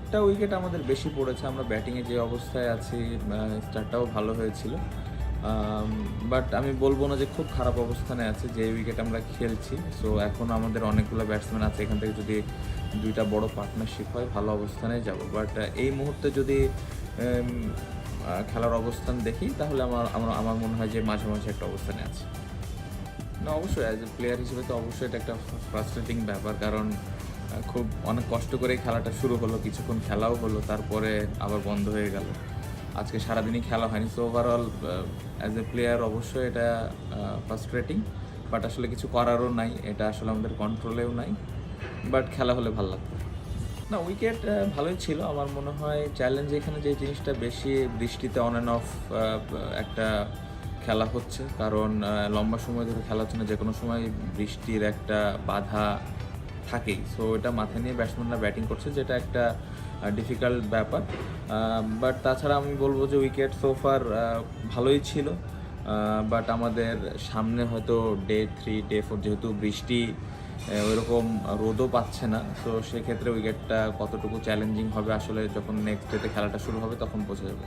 একটা উইকেট আমাদের বেশি পড়েছে। আমরা ব্যাটিংয়ে যে অবস্থায় আছি, স্টার্টটাও ভালো হয়েছিল। বাট আমি বলব না যে খুব খারাপ অবস্থানে আছে যে উইকেট আমরা খেলছি। সো এখন আমাদের অনেকগুলো ব্যাটসম্যান আছে, এখান থেকে যদি 2টা বড় পার্টনারশিপ হয় ভালো অবস্থানে যাব। বাট এই মুহূর্তে যদি খেলার অবস্থান দেখি তাহলে আমার মনে হয় যে মাঝামাঝি একটা অবস্থানে আছে। না, অবশ্যই অ্যাজ এ প্লেয়ার হিসেবে তো অবশ্যই এটা একটা ফ্রাস্ট্রেটিং ব্যাপার, কারণ খুব অনেক কষ্ট করেই খেলাটা শুরু হলো, কিছুক্ষণ খেলাও হলো, তারপরে আবার বন্ধ হয়ে গেল। আজকে সারাদিনই খেলা হয়নি। So overall as a player অবশ্যই এটা ফ্রাস্ট্রেটিং, বাট আসলে কিছু করারও নাই, এটা আসলে আমাদের কন্ট্রোলেও নাই। বাট খেলা হলে ভালো লাগতো। না, উইকেট ভালোই ছিল। আমার মনে হয় চ্যালেঞ্জ এখানে যে জিনিসটা বেশি, বৃষ্টিতে অন অ্যান্ড অফ একটা খেলা হচ্ছে, কারণ লম্বা সময় ধরে খেলা হচ্ছে না, যে কোনো সময় বৃষ্টির একটা বাধা থাকেই। সো এটা মাথায় নিয়ে ব্যাটসম্যানরা ব্যাটিং করছে, যেটা একটা ডিফিকাল্ট ব্যাপার। বাট তাছাড়া আমি বলবো যে উইকেট সোফার ভালোই ছিল। বাট আমাদের সামনে হয়তো ডে 3, ডে 4 যেহেতু বৃষ্টি ওইরকম রোদও পাচ্ছে না, তো সেক্ষেত্রে উইকেটটা কতটুকু চ্যালেঞ্জিং হবে আসলে যখন নেক্সট ডেতে খেলাটা শুরু হবে তখন বোঝা যাবে।